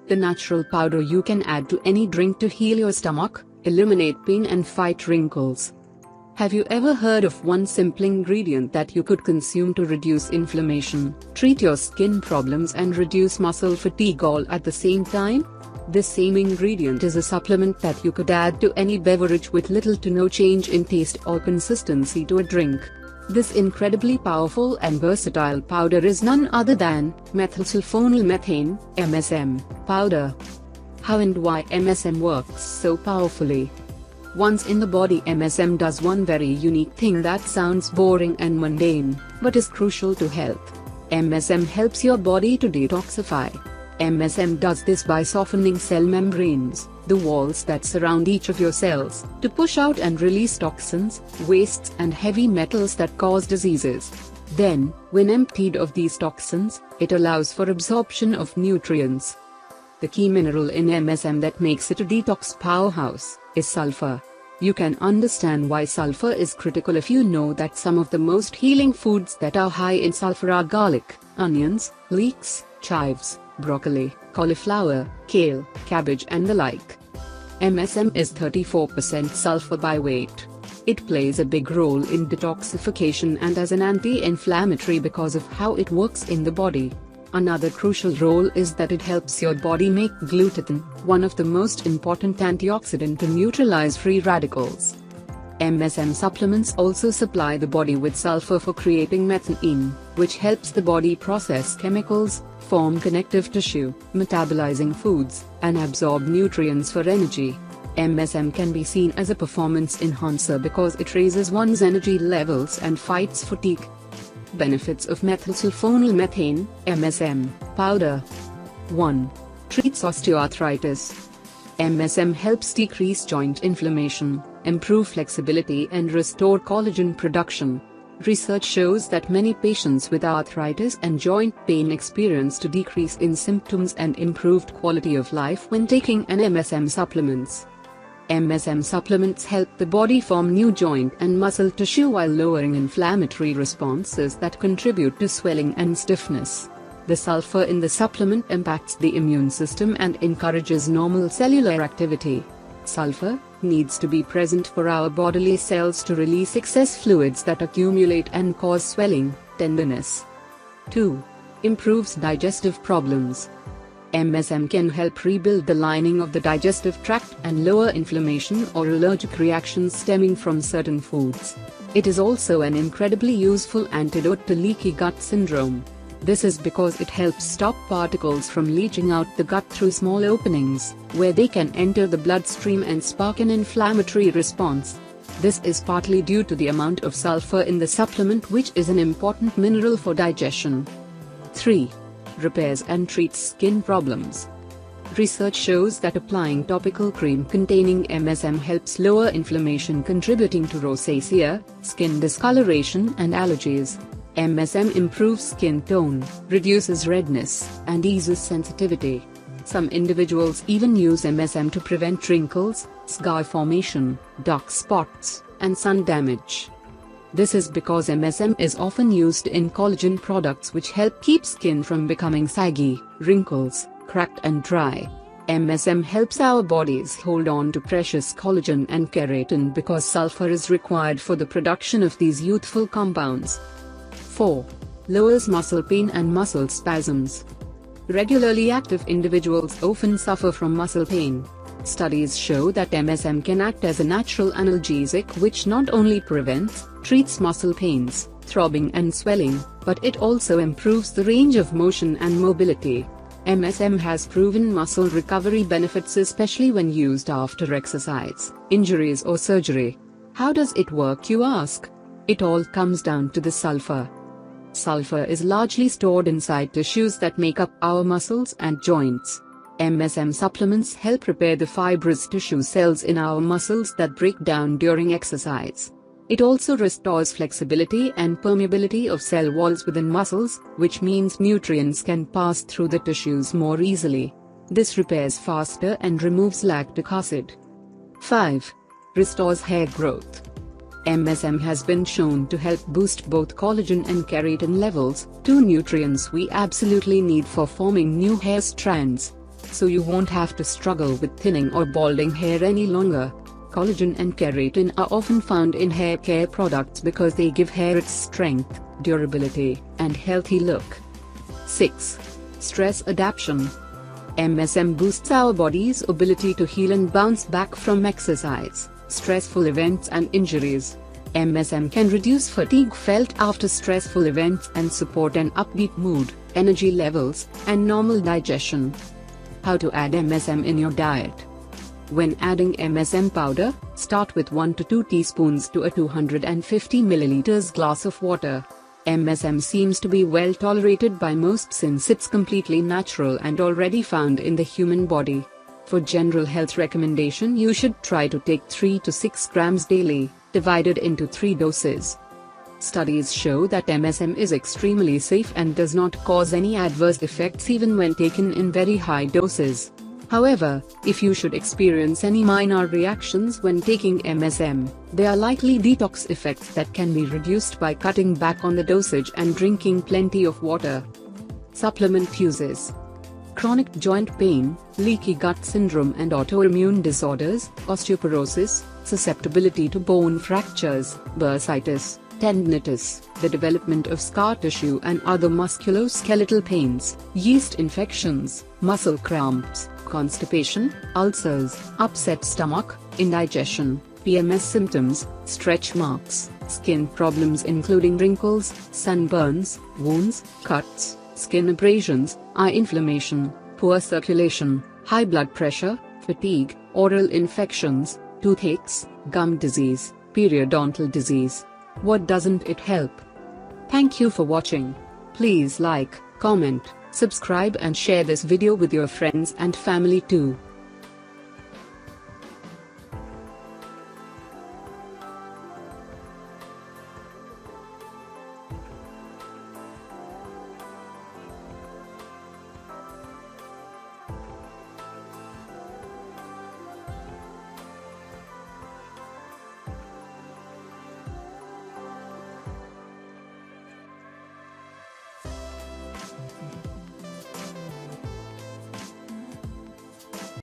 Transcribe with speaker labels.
Speaker 1: the natural powder you can add to any drink to heal your stomach, eliminate pain and fight wrinkles. Have you ever heard of one simple ingredient that you could consume to reduce inflammation, treat your skin problems and reduce muscle fatigue all at the same time? This same ingredient is a supplement that you could add to any beverage with little to no change in taste or consistency to a drink. This incredibly powerful and versatile powder is none other than methylsulfonylmethane, MSM, powder. How and why MSM works so powerfully? Once in the body, MSM does one very unique thing that sounds boring and mundane, but is crucial to health. MSM helps your body to detoxify. MSM does this by softening cell membranes, the walls that surround each of your cells, to push out and release toxins, wastes and heavy metals that cause diseases. Then, when emptied of these toxins, it allows for absorption of nutrients. The key mineral in MSM that makes it a detox powerhouse is sulfur. You can understand why sulfur is critical if you know that some of the most healing foods that are high in sulfur are garlic, onions, leeks, chives, broccoli, cauliflower, kale, cabbage and the like. MSM is 34% sulfur by weight. It plays a big role in detoxification and as an anti-inflammatory because of how it works in the body. Another crucial role is that it helps your body make glutathione, one of the most important antioxidant to neutralize free radicals. MSM supplements also supply the body with sulfur for creating methane, which helps the body process chemicals, form connective tissue, metabolizing foods, and absorb nutrients for energy. MSM can be seen as a performance enhancer because it raises one's energy levels and fights fatigue. Benefits of methylsulfonylmethane, MSM, powder. 1. Treats osteoarthritis. MSM helps decrease joint inflammation, improve flexibility and restore collagen production. Research shows that many patients with arthritis and joint pain experience a decrease in symptoms and improved quality of life when taking an MSM supplements. MSM supplements help the body form new joint and muscle tissue while lowering inflammatory responses that contribute to swelling and stiffness. The sulfur in the supplement impacts the immune system and encourages normal cellular activity. Sulfur needs to be present for our bodily cells to release excess fluids that accumulate and cause swelling, tenderness. 2. Improves digestive problems. MSM can help rebuild the lining of the digestive tract and lower inflammation or allergic reactions stemming from certain foods. It is also an incredibly useful antidote to leaky gut syndrome. This is because it helps stop particles from leaching out the gut through small openings, where they can enter the bloodstream and spark an inflammatory response. This is partly due to the amount of sulfur in the supplement, which is an important mineral for digestion. 3. Repairs and treats skin problems. Research shows that applying topical cream containing MSM helps lower inflammation, contributing to rosacea, skin discoloration and allergies. MSM improves skin tone, reduces redness, and eases sensitivity. Some individuals even use MSM to prevent wrinkles, scar formation, dark spots, and sun damage. This is because MSM is often used in collagen products which help keep skin from becoming saggy, wrinkles, cracked and dry. MSM helps our bodies hold on to precious collagen and keratin because sulfur is required for the production of these youthful compounds. 4. Lowers muscle pain and muscle spasms. Regularly active individuals often suffer from muscle pain. Studies show that MSM can act as a natural analgesic which not only treats muscle pains, throbbing and swelling, but it also improves the range of motion and mobility. MSM has proven muscle recovery benefits, especially when used after exercise, injuries or surgery. How does it work, you ask? It all comes down to the sulfur. Sulfur is largely stored inside tissues that make up our muscles and joints. MSM supplements help repair the fibrous tissue cells in our muscles that break down during exercise. It also restores flexibility and permeability of cell walls within muscles, which means nutrients can pass through the tissues more easily. This repairs faster and removes lactic acid. 5. Restores hair growth. MSM has been shown to help boost both collagen and keratin levels, two nutrients we absolutely need for forming new hair strands. so you won't have to struggle with thinning or balding hair any longer. Collagen and keratin are often found in hair care products because they give hair its strength, durability, and healthy look. 6. Stress adaptation. MSM boosts our body's ability to heal and bounce back from exercise, stressful events and injuries. MSM can reduce fatigue felt after stressful events and support an upbeat mood, energy levels, and normal digestion. How to add MSM in your diet. When adding MSM powder, start with 1 to 2 teaspoons to a 250 ml glass of water. MSM seems to be well tolerated by most since it's completely natural and already found in the human body. For general health recommendation, you should try to take 3 to 6 grams daily, divided into 3 doses. Studies show that MSM is extremely safe and does not cause any adverse effects even when taken in very high doses. However, if you should experience any minor reactions when taking MSM, there are likely detox effects that can be reduced by cutting back on the dosage and drinking plenty of water. Supplement uses. Chronic joint pain, leaky gut syndrome and autoimmune disorders, osteoporosis, susceptibility to bone fractures, bursitis, tendinitis, the development of scar tissue and other musculoskeletal pains, yeast infections, muscle cramps, constipation, ulcers, upset stomach, indigestion, PMS symptoms, stretch marks, skin problems including wrinkles, sunburns, wounds, cuts, skin abrasions, eye inflammation, poor circulation, high blood pressure, fatigue, oral infections, toothaches, gum disease, periodontal disease. What doesn't it help? Thank you for watching. Please like, comment, subscribe and share this video with your friends and family too.